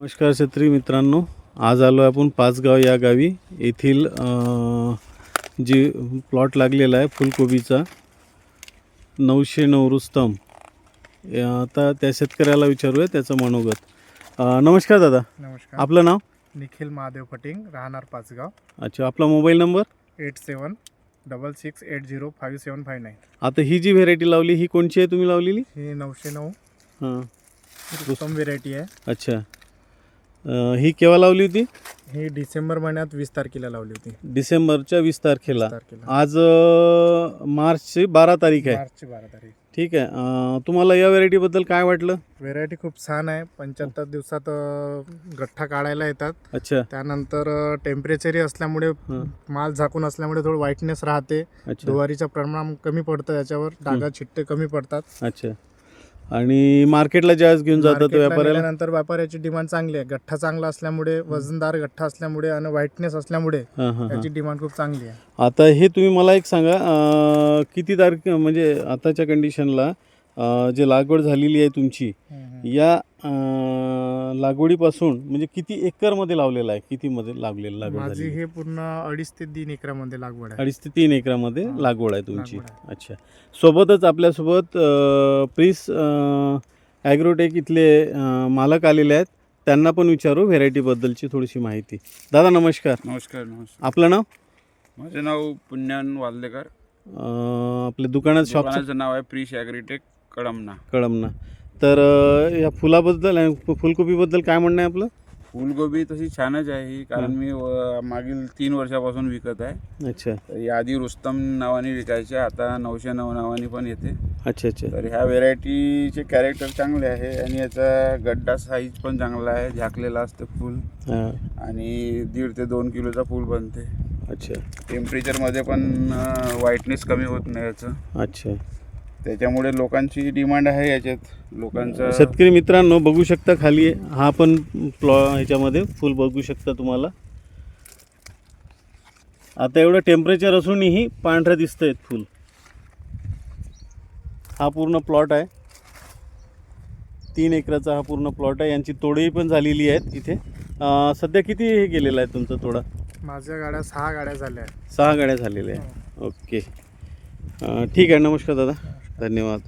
नमस्कार शेतकरी मित्रांनो, आज आलो आपण पाचगाव या गावी. येथील जी प्लॉट लागलेला आहे फुलकोबीचा 909 रुस्तम. आता त्या शेतकऱ्याला विचारूया त्याचं मनोगत. नमस्कार दादा, नमस्कार. आपलं नाव? निखिल महादेव फटिंग, राहणार पाचगाव. अच्छा, आपला मोबाईल नंबर? 8766805759. आता ही जी व्हेरायटी लावली ही कोणची आहे तुम्ही लावलेली? ही 909 हां, रुस्तम व्हेरायटी आहे. अच्छा. ही केव्हा लावली होती? ही डिसेंबर महिन्यात 20 तारखेला लावली होती. डिसेंबरच्या 20 तारखेला. 20 तारखेला. आज मार्चची 12 तारीख आहे. मार्चची 12 तारीख. ठीक आहे. तुम्हाला या व्हेरायटीबद्दल काय वाटलं? व्हेरायटी खूप छान आहे. 75 दिवसात गठ्ठा काढायला येतात. अच्छा त्यानंतर टेम्परेचरही असल्यामुळे माल झाकून असल्यामुळे थोडं व्हाईटनेस राहते. अच्छा धुवारीचं प्रमाण कमी पडतं, याच्यावर डागा छिट्टे कमी पडतात. अच्छा. आणि मार्केटला ज्यावेळेस घेऊन जातात मार्केटला व्यापाऱ्याला? नेल्यानंतर व्यापाऱ्याची डिमांड चांगली आहे. गठ्ठा चांगला असल्यामुळे, वजनदार गठ्ठा असल्यामुळे आणि व्हाईटनेस असल्यामुळे हां हां. याची डिमांड खूप चांगली आहे. आता हे तुम्ही मला एक सांगा, किती तारीख म्हणजे आताच्या कंडिशनला जे लागवड झालेली आहे तुमची, या लागवडीपासून म्हणजे किती एकरमध्ये लावलेलं आहे? कितीमध्ये लागवड माझी झाली? हे पूर्ण 2.5 ते 3 एकरामध्ये लागवड आहे. 2.5 ते 3 एकरामध्ये हां, लागवड आहे तुमची. लागवड अच्छा. सोबतच आपल्यासोबत प्रिस ॲग्रोटेक इथले मालक आलेले आहेत. त्यांना पण विचारू व्हेरायटीबद्दलची थोडीशी माहिती. दादा नमस्कार. नमस्कार. आपलं नाव? माझे नाव पुण्यान वाल्देकर. आपल्या दुकानात दुकानाचं नाव आहे प्रिस ॲग्रीटेक कळमना. कळमना. तर या फुलाबद्दल फुलकोबीबद्दल काय म्हणणं आहे आपलं? फुलगोबी तशी छानच आहे ही, कारण मी मागील 3 वर्षापासून विकत आहे. अच्छा तर या आधी रुस्तम नावाने विकायचे, आता 909 नावाने पण येते. अच्छा अच्छा. तर ह्या व्हेरायटीचे कॅरेक्टर चांगले आहे आणि याचा गड्डा साईज पण चांगला आहे. झाकलेला असतं फूल हां. आणि 1.5 ते 2 किलोचा फूल बनते. अच्छा टेम्परेचरमध्ये पण व्हाईटनेस कमी होत नाही याचं. अच्छा. त्याच्यामुळे लोकांची डिमांड आहे याच्यात. लोकांचं शेतकरी मित्रांनो बघू शकता, खाली हा पण ह्याच्यामध्ये फुल बघू शकता तुम्हाला. आता एवढं टेम्परेचर असूनही पांढरे दिसत आहेत फुल. हा पूर्ण प्लॉट आहे, 3 एकराचा हा पूर्ण प्लॉट आहे. यांची तोडही पण झालेली आहेत इथे. सध्या किती हे गेलेलं आहे तुमचा तोडा? माझ्या गाड्या 6 गाड्या झाल्या आहेत. 6 गाड्या झालेल्या आहे. ओके. ठीक आहे. नमस्कार दादा, धन्यवाद.